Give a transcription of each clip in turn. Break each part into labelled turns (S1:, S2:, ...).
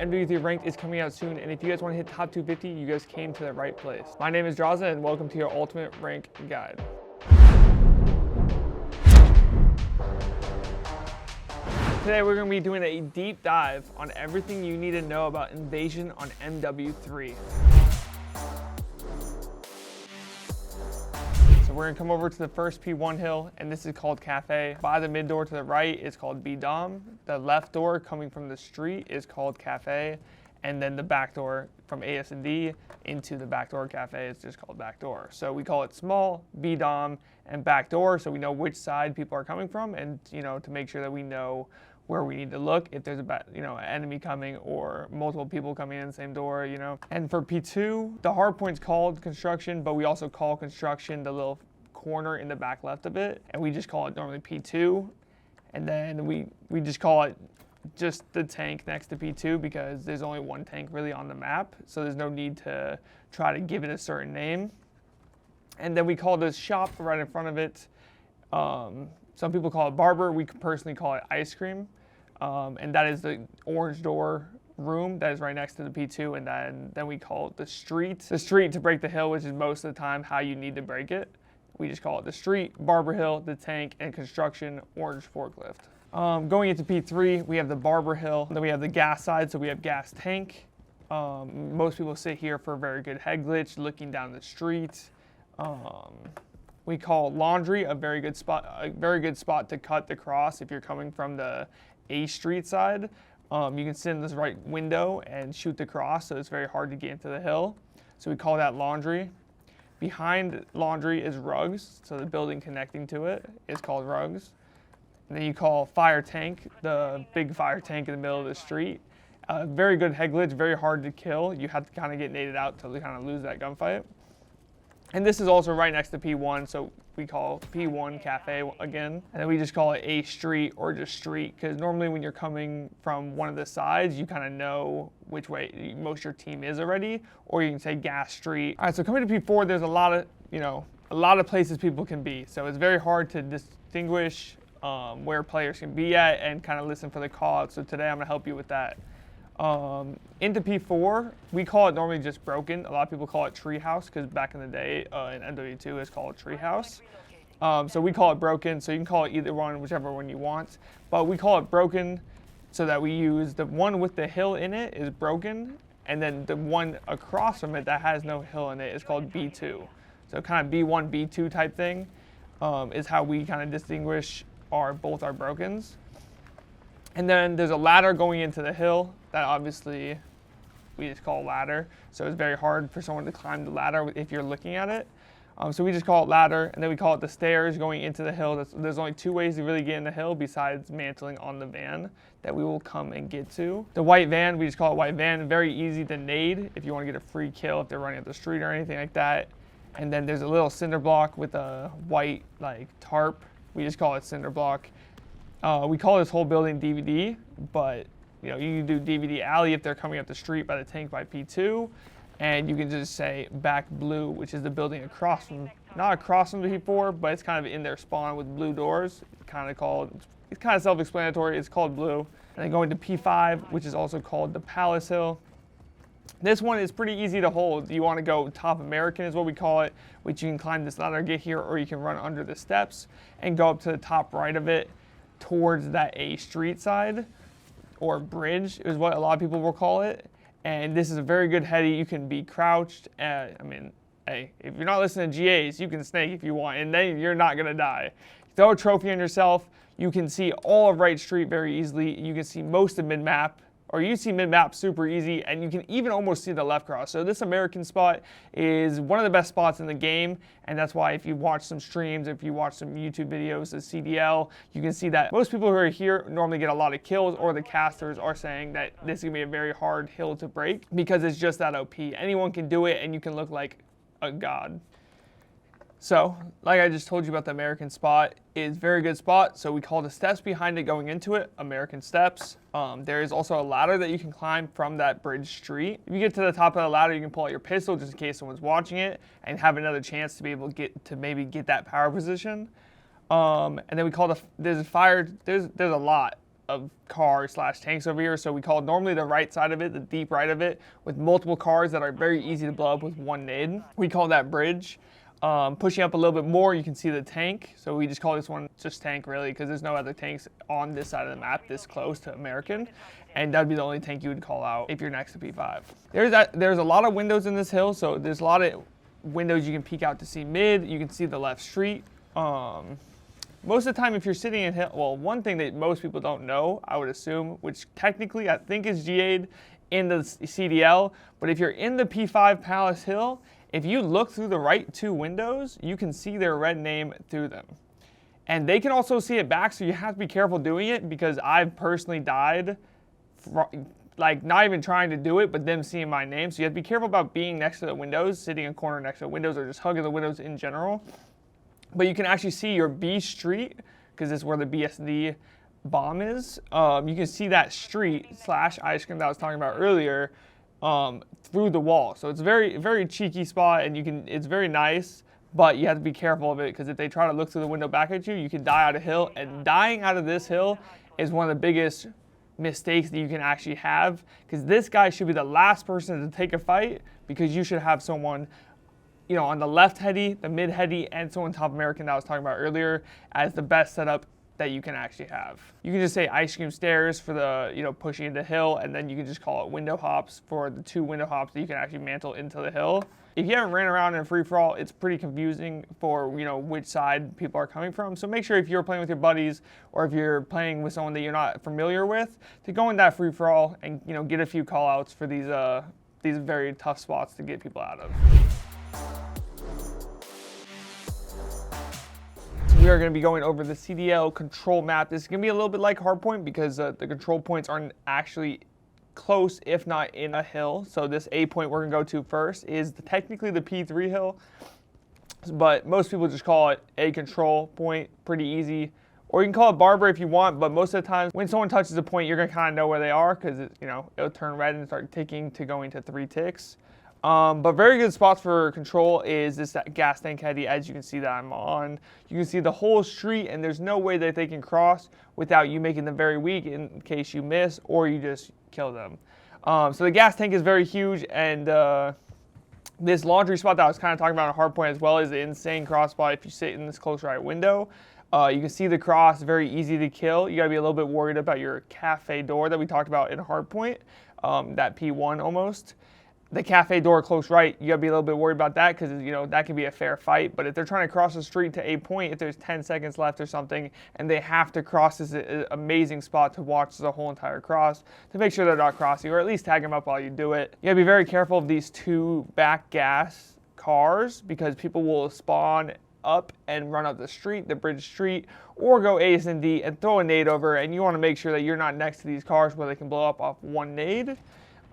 S1: MW3 Ranked is coming out soon, and if you guys want to hit top 250, you guys came to the right place. My name is Draza, and welcome to your Ultimate Rank Guide. Today we're going to be doing a deep dive on everything you need to know about Invasion on MW3. So we're going to come over to the first P1 hill, and this is called Cafe. By the mid door to the right is called B-Dom. The left door coming from the street is called Cafe, and then the back door from AS&D into the back door Cafe is just called back door. So we call it small, B-Dom, and back door, so we know which side people are coming from, and to make sure that we know where we need to look if there's an enemy coming or multiple people coming in the same door, And for P2, the hard point's called construction, but we also call construction the little corner in the back left of it, and we just call it normally P2, and then we just call it just the tank next to P2 because there's only one tank really on the map, so there's no need to try to give it a certain name. And then we call the shop right in front of it. Some people call it barber. We personally call it ice cream. And that is the orange door room that is right next to the P2. And then we call it the street. The street to break the hill, which is most of the time how you need to break it. We just call it the street, barber hill, the tank, and construction, orange forklift. Going into P3, we have the barber hill. Then we have the gas side, so we have gas tank. Most people sit here for a very good head glitch, looking down the street. We call laundry a very good spot to cut the cross if you're coming from the A Street side. You can sit in this right window and shoot the cross, so it's very hard to get into the hill. So we call that laundry. Behind laundry is rugs, so the building connecting to it is called rugs. And then you call fire tank, the big fire tank in the middle of the street. Very good head glitch, very hard to kill. You have to kind of get naded out to kind of lose that gunfight. And this is also right next to P1, so we call P1 Cafe again. And then we just call it A Street or just street, because normally when you're coming from one of the sides, you kind of know which way most of your team is already, or you can say gas street. All right, so coming to P4, there's a lot of places people can be. So it's very hard to distinguish where players can be at and kind of listen for the call out. So today I'm gonna help you with that. Into P4, we call it normally just broken. A lot of people call it treehouse because back in the day in MW2 it's called treehouse. So we call it broken, so you can call it either one, whichever one you want. But we call it broken so that we use the one with the hill in it is broken, and then the one across from it that has no hill in it is called B2. So kind of B1, B2 type thing is how we kind of distinguish both our brokens. And then there's a ladder going into the hill that obviously we just call ladder. So it's very hard for someone to climb the ladder if you're looking at it. So we just call it ladder, and then we call it the stairs going into the hill. There's only two ways to really get in the hill besides mantling on the van that we will come and get to. The white van, we just call it white van. Very easy to nade if you want to get a free kill if they're running up the street or anything like that. And then there's a little cinder block with a white tarp. We just call it cinder block. We call this whole building DVD, but you can do DVD alley if they're coming up the street by the tank by P2, and you can just say back blue, which is the building across from, not across from the P4, but it's kind of in their spawn with blue doors. It's kind of self-explanatory. It's called blue. And then going to P5, which is also called the Palace Hill. This one is pretty easy to hold. You want to go top American is what we call it, which you can climb this ladder, get here, or you can run under the steps and go up to the top right of it towards that A Street side, or bridge is what a lot of people will call it. And this is a very good heady. You can be crouched. Hey, if you're not listening to GAs, you can snake if you want, and then you're not gonna die. Throw a trophy on yourself. You can see all of Right Street very easily. You can see most of mid-map, or you see mid-map super easy, and you can even almost see the left cross. So this American spot is one of the best spots in the game, and that's why if you watch some streams, if you watch some YouTube videos of CDL, you can see that most people who are here normally get a lot of kills, or the casters are saying that this is gonna be a very hard hill to break because it's just that OP. Anyone can do it, and you can look like a god. So, like I just told you about the American spot, is a very good spot. So we call the steps behind it going into it American steps. There is also a ladder that you can climb from that bridge street. If you get to the top of the ladder, you can pull out your pistol just in case someone's watching it and have another chance to be able to maybe get that power position. And then we call there's a lot of cars / tanks over here. So we call normally the right side of it, the deep right of it, with multiple cars that are very easy to blow up with one nade. We call that bridge. Pushing up a little bit more, you can see the tank. So we just call this one just tank, really, because there's no other tanks on this side of the map this close to American. And that'd be the only tank you would call out if you're next to P5. There's a lot of windows in this hill, so there's a lot of windows you can peek out to see mid. You can see the left street. Most of the time, if you're sitting in hill, well, one thing that most people don't know, I would assume, which technically I think is GA'd in the CDL, but if you're in the P5 Palace Hill, if you look through the right two windows, you can see their red name through them. And they can also see it back, so you have to be careful doing it, because I've personally died, like not even trying to do it, but them seeing my name. So you have to be careful about being next to the windows, sitting in a corner next to the windows, or just hugging the windows in general. But you can actually see your B street, because this is where the BSD bomb is. You can see that street / ice cream that I was talking about earlier, through the wall. So it's a very, very cheeky spot, and it's very nice, but you have to be careful of it, because if they try to look through the window back at you, you can die out of hill, and dying out of this hill is one of the biggest mistakes that you can actually have, because this guy should be the last person to take a fight, because you should have someone, you know, on the left heady, the mid heady, and someone top American that I was talking about earlier as the best setup that you can actually have. You can just say ice cream stairs for the, you know, pushing into hill, and then you can just call it window hops for the 2 window hops that you can actually mantle into the hill. If you haven't ran around in a free-for-all, it's pretty confusing for, you know, which side people are coming from. So make sure if you're playing with your buddies, or if you're playing with someone that you're not familiar with, to go in that free-for-all and, you know, get a few call-outs for these very tough spots to get people out of. We are going to be going over the CDL control map. This is going to be a little bit like Hardpoint, because the control points aren't actually close, if not in a hill. So this A point we're going to go to first is technically the P3 hill, but most people just call it a control point. Pretty easy. Or you can call it Barber if you want, but most of the time when someone touches a point, you're going to kind of know where they are, because you know, it'll turn red and start ticking to going to 3 ticks. But very good spots for control is this gas tank heady, as you can see that I'm on. You can see the whole street, and there's no way that they can cross without you making them very weak in case you miss or you just kill them. So the gas tank is very huge, and this laundry spot that I was kind of talking about on Hardpoint as well is the insane cross spot if you sit in this close right window. You can see the cross, very easy to kill. You got to be a little bit worried about your cafe door that we talked about in Hardpoint, that P1 almost. The cafe door close right, you gotta be a little bit worried about that, because you know that can be a fair fight. But if they're trying to cross the street to a point, if there's 10 seconds left or something, and they have to cross, this is an amazing spot to watch the whole entire cross to make sure they're not crossing, or at least tag them up while you do it. You gotta be very careful of these 2 back gas cars, because people will spawn up and run up the street, the bridge street, or go A and D and throw a nade over, and you want to make sure that you're not next to these cars where they can blow up off one nade.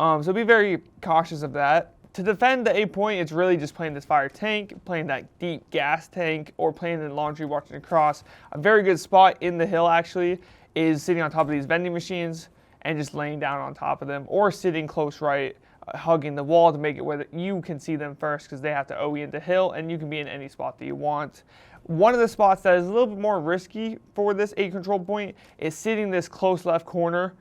S1: So be very cautious of that. To defend the A point, it's really just playing this fire tank, playing that deep gas tank, or playing in laundry, watching it cross. A very good spot in the hill actually is sitting on top of these vending machines and just laying down on top of them, or sitting close right, hugging the wall to make it where you can see them first, because they have to OE into hill, and you can be in any spot that you want. One of the spots that is a little bit more risky for this A control point is sitting this close left corner,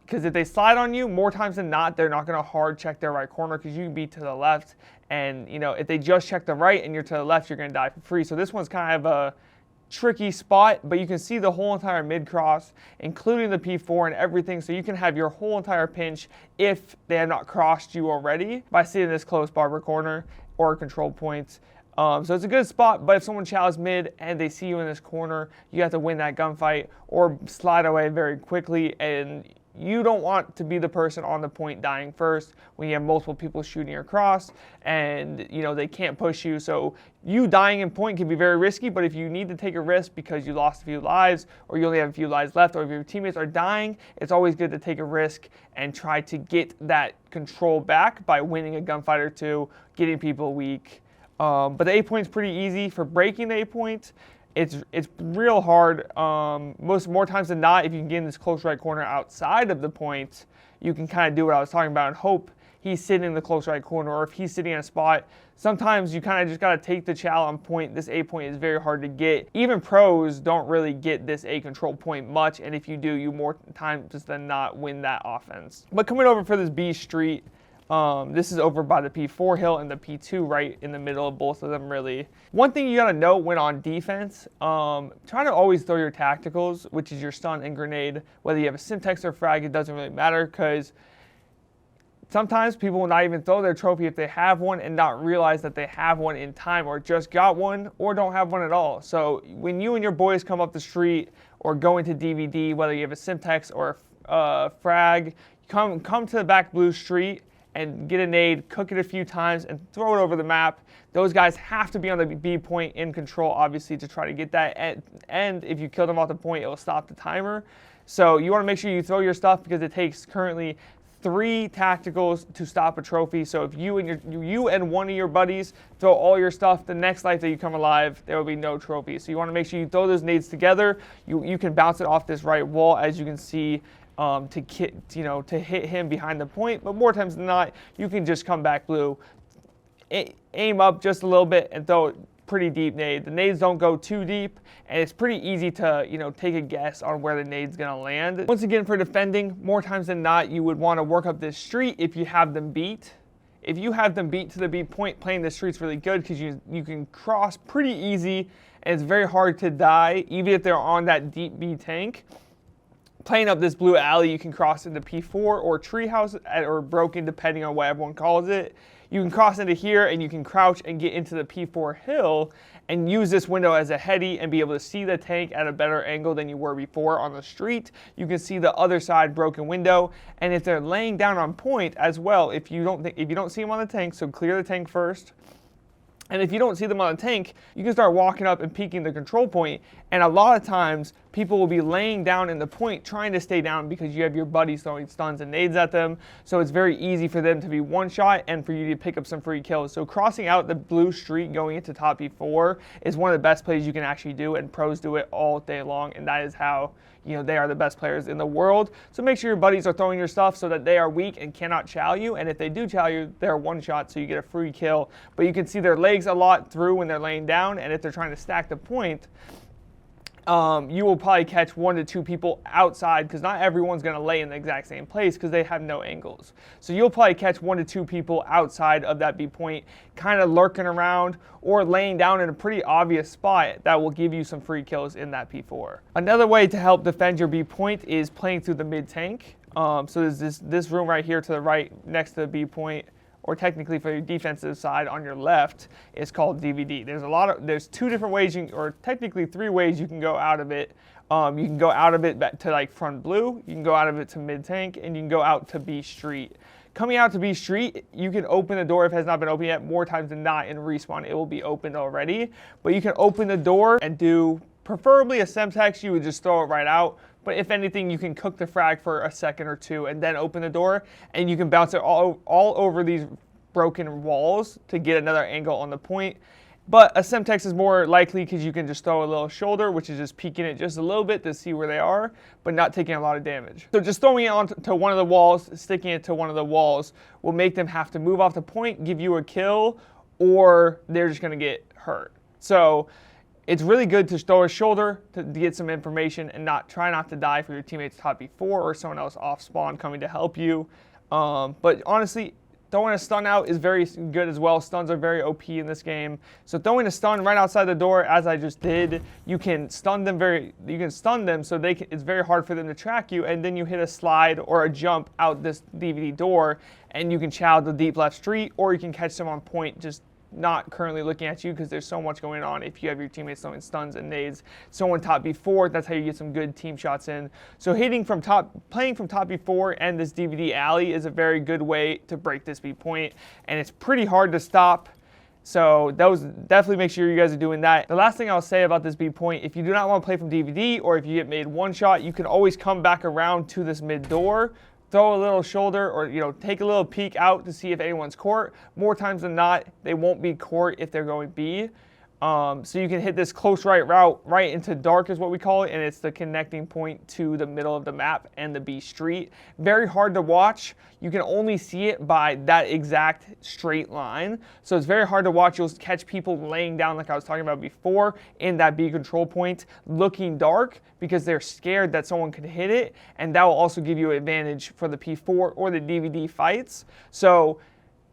S1: because if they slide on you, more times than not, they're not going to hard check their right corner, because you can be to the left. And, you know, if they just check the right and you're to the left, you're going to die for free. So this one's kind of a tricky spot, but you can see the whole entire mid-cross, including the P4 and everything. So you can have your whole entire pinch if they have not crossed you already by sitting this close Barber corner or control points. So it's a good spot, but if someone chows mid and they see you in this corner, you have to win that gunfight or slide away very quickly, and you don't want to be the person on the point dying first when you have multiple people shooting across and, you know, they can't push you. So you dying in point can be very risky, but if you need to take a risk because you lost a few lives, or you only have a few lives left, or if your teammates are dying, it's always good to take a risk and try to get that control back by winning a gunfight or 2, getting people weak. But the A point's pretty easy. For breaking the A point, it's real hard. More times than not, if you can get in this close right corner outside of the point, you can kind of do what I was talking about and hope he's sitting in the close right corner, or if he's sitting in a spot, sometimes you kind of just got to take the chow on point. This A point is very hard to get. Even pros don't really get this A control point much, and if you do, you more times than not win that offense. But coming over for this B street, this is over by the P4 hill and the P2 right in the middle of both of them, really. One thing you got to note when on defense, try to always throw your tacticals, which is your stun and grenade. Whether you have a Simtex or frag, it doesn't really matter, because sometimes people will not even throw their trophy if they have one and not realize that they have one in time, or just got one, or don't have one at all. So when you and your boys come up the street or go into DVD, whether you have a Simtex or a frag, come to the back blue street and get a nade, cook it a few times, and throw it over the map. Those guys have to be on the B point in control, obviously, to try to get that. And if you kill them off the point, it will stop the timer. So you want to make sure you throw your stuff, because it takes currently 3 tacticals to stop a trophy. So if you and one of your buddies throw all your stuff, the next life that you come alive, there will be no trophy. So you want to make sure you throw those nades together. You can bounce it off this right wall, as you can see, to hit him behind the point. But more times than not, you can just come back blue, aim up just a little bit, and throw it pretty deep nade. The nades don't go too deep, and it's pretty easy to take a guess on where the nade's gonna land. Once again, for defending, more times than not, you would want to work up this street if you have them beat. If you have them beat to the B point, playing the street's really good, because you can cross pretty easy, and it's very hard to die, even if they're on that deep B tank. Playing up this blue alley, you can cross into P4 or treehouse, or broken, depending on what everyone calls it. You can cross into here, and you can crouch and get into the P4 hill and use this window as a heady and be able to see the tank at a better angle than you were before on the street. You can see the other side broken window, and if they're laying down on point as well, if you don't see them on the tank, so clear the tank first. And if you don't see them on the tank, you can start walking up and peeking the control point. And a lot of times, people will be laying down in the point trying to stay down, because you have your buddies throwing stuns and nades at them. So it's very easy for them to be one shot and for you to pick up some free kills. So crossing out the blue street going into top E4 is one of the best plays you can actually do, and pros do it all day long. And that is how they are the best players in the world. So make sure your buddies are throwing your stuff so that they are weak and cannot chow you. And if they do chow you, they're one shot, so you get a free kill. But you can see their legs a lot through when they're laying down, and if they're trying to stack the point, you will probably catch 1 to 2 people outside, because not everyone's going to lay in the exact same place, because they have no angles. So you'll probably catch 1 to 2 people outside of that B point, kind of lurking around or laying down in a pretty obvious spot that will give you some free kills in that P4. Another way to help defend your B point is playing through the mid tank. So there's this room right here to the right next to the B point, or technically for your defensive side on your left, is called DVD. There's 2 different ways, or technically 3 ways you can go out of it. You can go out of it back to like front blue, you can go out of it to mid tank, and you can go out to B street. Coming out to B street, you can open the door if it has not been opened yet. More times than not, in respawn it will be opened already. But you can open the door and do, preferably a Semtex, you would just throw it right out. But if anything, you can cook the frag for a second or 2 and then open the door, and you can bounce it all over these broken walls to get another angle on the point. But a Semtex is more likely, because you can just throw a little shoulder, which is just peeking it just a little bit to see where they are, but not taking a lot of damage. So just throwing it onto one of the walls, sticking it to one of the walls, will make them have to move off the point, give you a kill, or they're just going to get hurt. So it's really good to throw a shoulder to get some information and try not to die for your teammates top B4 or someone else off spawn coming to help you. But honestly, throwing a stun out is very good as well. Stuns are very OP in this game. So throwing a stun right outside the door, as I just did, you can stun them so it's very hard for them to track you, and then you hit a slide or a jump out this DVD door, and you can chow the deep left street, or you can catch them on point just not currently looking at you, because there's so much going on. If you have your teammates throwing stuns and nades, someone top B4, that's how you get some good team shots in. So playing from top B4 and this DVD alley is a very good way to break this B point, and it's pretty hard to stop. So definitely make sure you guys are doing that. The last thing I'll say about this B point, if you do not want to play from DVD, or if you get made one shot, you can always come back around to this mid door, throw a little shoulder, or take a little peek out to see if anyone's court. More times than not, they won't be court if they're going B. So you can hit this close right route right into dark is what we call it, and it's the connecting point to the middle of the map and the B street. Very hard to watch. You can only see it by that exact straight line. So it's very hard to watch. You'll catch people laying down, like I was talking about before, in that B control point, looking dark because they're scared that someone could hit it, and that will also give you an advantage for the P4 or the DVD fights. So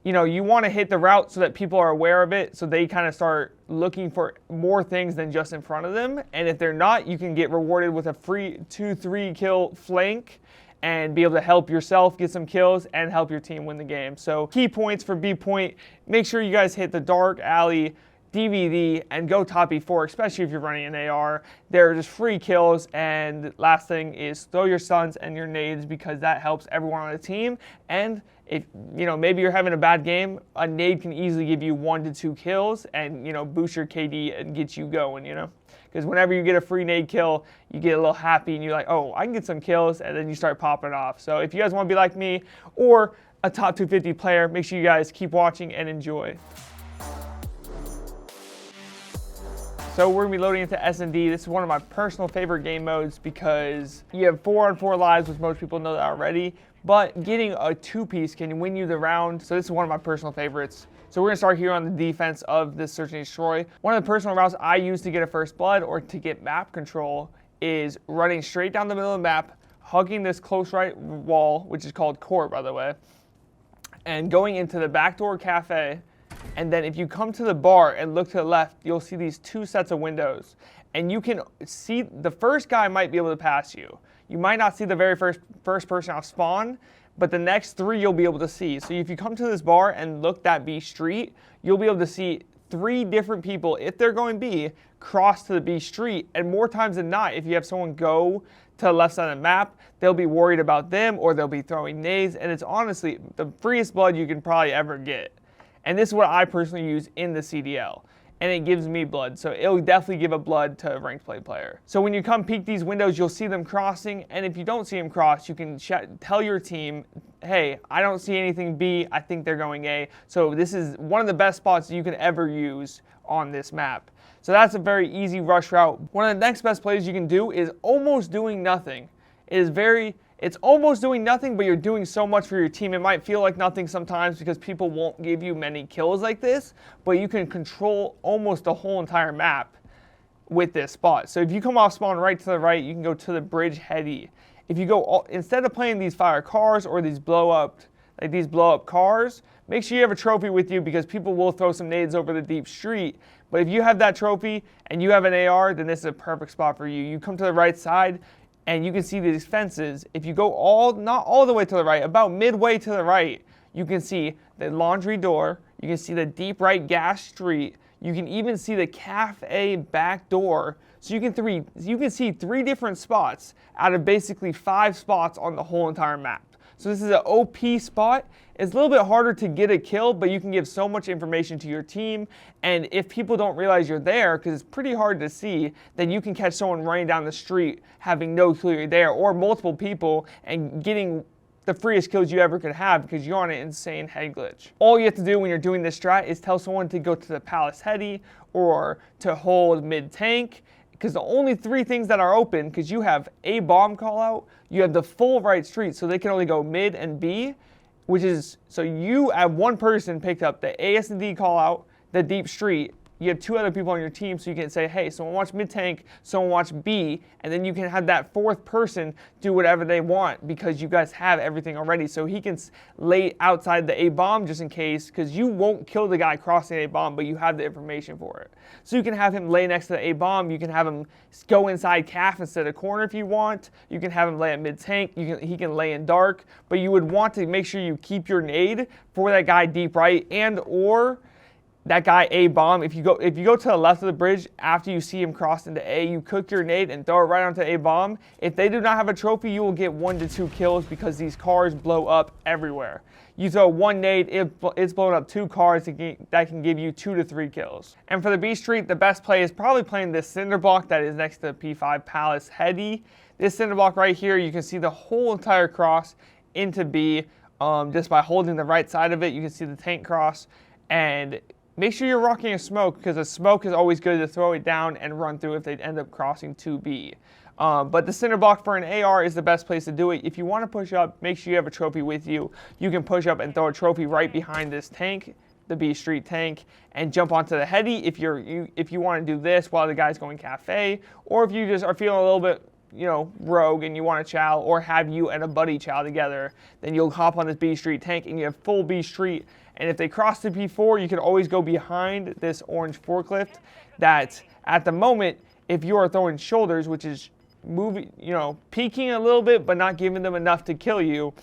S1: you want to hit the route so that people are aware of it, so they kind of start looking for more things than just in front of them. And if they're not, you can get rewarded with a free 2-3 kill flank and be able to help yourself get some kills and help your team win the game. So key points for B point, make sure you guys hit the dark alley, DVD, and go top E4, especially if you're running an AR. They're just free kills. And last thing is throw your stuns and your nades, because that helps everyone on the team. And if maybe you're having a bad game, a nade can easily give you 1 to 2 kills and boost your KD and get you going. Because whenever you get a free nade kill, you get a little happy and you're like, oh, I can get some kills, and then you start popping off. So if you guys want to be like me or a top 250 player, make sure you guys keep watching and enjoy. So we're going to be loading into S&D. This is one of my personal favorite game modes because you have 4-on-4 lives, which most people know that already, but getting a 2-piece can win you the round. So this is one of my personal favorites. So we're going to start here on the defense of this Search and Destroy. One of the personal routes I use to get a first blood or to get map control is running straight down the middle of the map, hugging this close right wall, which is called court, by the way, and going into the backdoor cafe. And then if you come to the bar and look to the left, you'll see these 2 sets of windows. And you can see the first guy might be able to pass you. You might not see the very first person off spawn, but the next 3 you'll be able to see. So if you come to this bar and look that B street, you'll be able to see 3 different people, if they're going B, cross to the B street. And more times than not, if you have someone go to the left side of the map, they'll be worried about them or they'll be throwing nades. And it's honestly the freest blood you can probably ever get. And this is what I personally use in the CDL. And it gives me blood, so it'll definitely give a blood to a ranked play player. So when you come peek these windows, you'll see them crossing, and if you don't see them cross, you can tell your team, hey, I don't see anything B, I think they're going A. So this is one of the best spots you can ever use on this map. So that's a very easy rush route. One of the next best plays you can do is almost doing nothing. It's almost doing nothing, but you're doing so much for your team. It might feel like nothing sometimes because people won't give you many kills like this, but you can control almost the whole entire map with this spot. So if you come off spawn right to the right, you can go to the bridge heady. If you go, instead of playing these fire cars or these blow up cars, make sure you have a trophy with you because people will throw some nades over the deep street. But if you have that trophy and you have an AR, then this is a perfect spot for you. You come to the right side, and you can see these fences. If you go not all the way to the right, about midway to the right, you can see the laundry door, you can see the deep right gas street, you can even see the cafe back door. So you can see 3 different spots out of basically 5 spots on the whole entire map. So this is an OP spot. It's a little bit harder to get a kill, but you can give so much information to your team. And if people don't realize you're there, because it's pretty hard to see, then you can catch someone running down the street having no clue you're there, or multiple people and getting the freest kills you ever could have because you're on an insane head glitch. All you have to do when you're doing this strat is tell someone to go to the palace heady or to hold mid tank, because the only 3 things that are open, because you have a bomb call out, you have the full right street, so they can only go mid and B, which is, so you have 1 person picked up the AS&D call out, the deep street, you have 2 other people on your team, so you can say, hey, someone watch mid tank, someone watch B, and then you can have that 4th person do whatever they want because you guys have everything already. So he can lay outside the A bomb just in case, because you won't kill the guy crossing A bomb, but you have the information for it. So you can have him lay next to the A bomb, you can have him go inside calf instead of corner if you want, you can have him lay at mid tank, he can lay in dark, but you would want to make sure you keep your nade for that guy deep right and or that guy A bomb. If you go to the left of the bridge after you see him cross into A, you cook your nade and throw it right onto A bomb. If they do not have a trophy, you will get 1 to 2 kills because these cars blow up everywhere. You throw 1 nade, it's blowing up 2 cars that can give you 2 to 3 kills. And for the B street, the best play is probably playing this cinder block that is next to the P5 Palace heady. This cinder block right here, you can see the whole entire cross into B just by holding the right side of it. You can see the tank cross, and Make sure you're rocking a smoke, because a smoke is always good to throw it down and run through if they end up crossing 2B. But the cinder block for an AR is the best place to do it. If you want to push up, make sure you have a trophy with you. You can push up and throw a trophy right behind this tank, the B Street tank, and jump onto the heady if you want to do this while the guy's going cafe, or if you just are feeling a little bit, you know, rogue and you want to chow, or have you and a buddy chow together, then you'll hop on this B Street tank and you have full B Street. And if they cross the P4, you can always go behind this orange forklift that at the moment, if you are throwing shoulders, which is moving, you know, peeking a little bit but not giving them enough to kill you,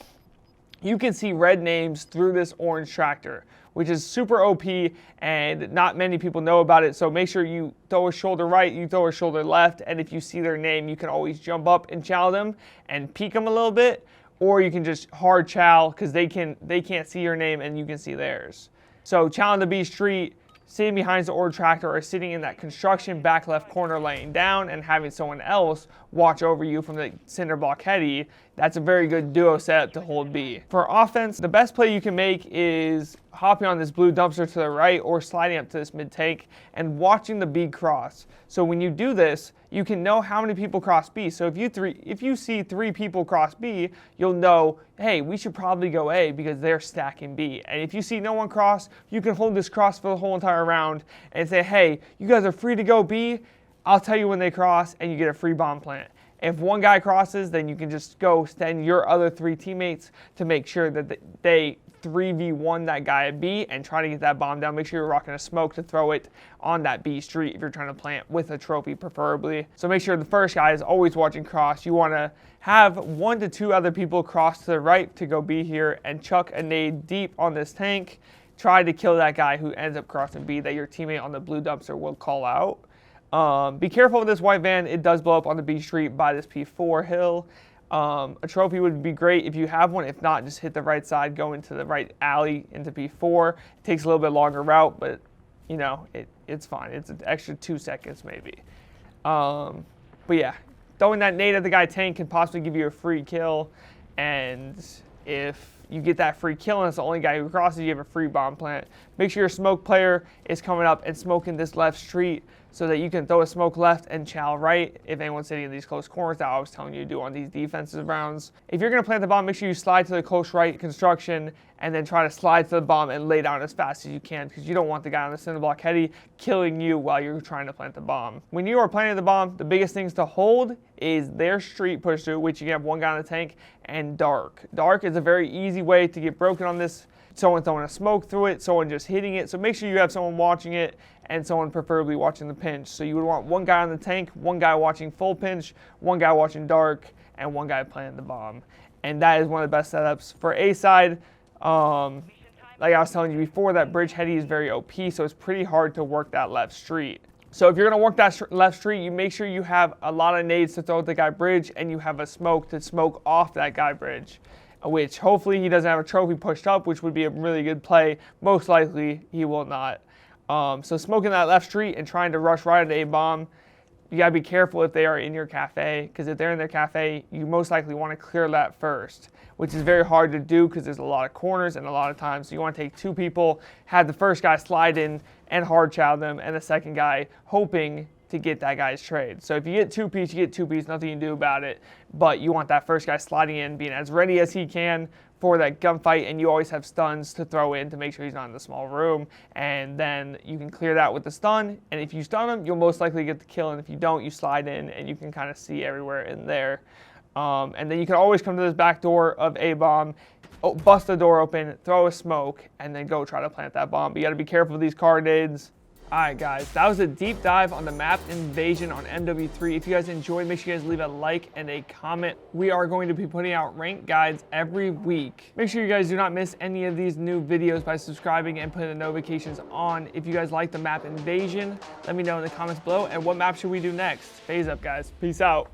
S1: you can see red names through this orange tractor, which is super OP and not many people know about it. So make sure you throw a shoulder right, you throw a shoulder left, and if you see their name, you can always jump up and chow them and peek them a little bit, or you can just hard chow because they can't see your name and you can see theirs. So chowing the B Street, sitting behind the orange tractor, or sitting in that construction back left corner laying down and having someone else watch over you from the cinder block heady, that's a very good duo setup to hold B. For offense, the best play you can make is hopping on this blue dumpster to the right or sliding up to this mid tank and watching the B cross. So when you do this, you can know how many people cross B. So if you see 3 people cross B, you'll know, hey, we should probably go A because they're stacking B. And if you see no one cross, you can hold this cross for the whole entire round and say, hey, you guys are free to go B. I'll tell you when they cross, and you get a free bomb plant. If one guy crosses, then you can just go send your other 3 teammates to make sure that they 3v1 that guy at B and try to get that bomb down. Make sure you're rocking a smoke to throw it on that B Street if you're trying to plant with a trophy preferably. So make sure the first guy is always watching cross. You want to have 1 to 2 other people cross to the right to go B here and chuck a nade deep on this tank. Try to kill that guy who ends up crossing B that your teammate on the blue dumpster will call out. Be careful with this white van. It does blow up on the B Street by this P4 hill. A trophy would be great if you have one. If not, just hit the right side, go into the right alley into P4. It takes a little bit longer route, but you know, it's fine. It's an extra 2 seconds maybe. But yeah, throwing that nade at the guy tank can possibly give you a free kill. And if you get that free kill and it's the only guy who crosses, you have a free bomb plant. Make sure your smoke player is coming up and smoking this left street so that you can throw a smoke left and chow right if anyone's sitting in these close corners that I was telling you to do on these defensive rounds. If you're going to plant the bomb, make sure you slide to the close right construction and then try to slide to the bomb and lay down as fast as you can, because you don't want the guy on the cinder block heady killing you while you're trying to plant the bomb. When you are planting the bomb, the biggest things to hold is their street push through, which you can have one guy on the tank, and dark. Dark is a very easy way to get broken on this. Someone throwing a smoke through it, someone just hitting it. So make sure you have someone watching it and someone preferably watching the pinch. So you would want one guy on the tank, one guy watching full pinch, one guy watching dark, and one guy planting the bomb. And that is one of the best setups. For A side, like I was telling you before, that bridge heady is very OP, so it's pretty hard to work that left street. So if you're going to work that left street, you make sure you have a lot of nades to throw at the guy bridge, and you have a smoke to smoke off that guy bridge, which hopefully he doesn't have a trophy pushed up, which would be a really good play. Most likely he will not. So smoking that left street and trying to rush right into a bomb, you gotta be careful if they are in your cafe, because if they're in their cafe, you most likely want to clear that first, which is very hard to do because there's a lot of corners and a lot of times. So you want to take 2 people, have the first guy slide in and hard chow them, and the second guy hoping to get that guy's trade. So if you get 2-piece, you get 2-piece, nothing you can do about it. But you want that first guy sliding in, being as ready as he can for that gunfight, and you always have stuns to throw in to make sure he's not in the small room. And then you can clear that with the stun, and if you stun him, you'll most likely get the kill, and if you don't, you slide in, and you can kind of see everywhere in there. And then you can always come to this back door of a bomb, bust the door open, throw a smoke, and then go try to plant that bomb. But you got to be careful with these card nades. Alright guys, that was a deep dive on the map Invasion on MW3. If you guys enjoyed, make sure you guys leave a like and a comment. We are going to be putting out ranked guides every week. Make sure you guys do not miss any of these new videos by subscribing and putting the notifications on. If you guys like the map Invasion, let me know in the comments below. And what map should we do next? FaZe up guys. Peace out.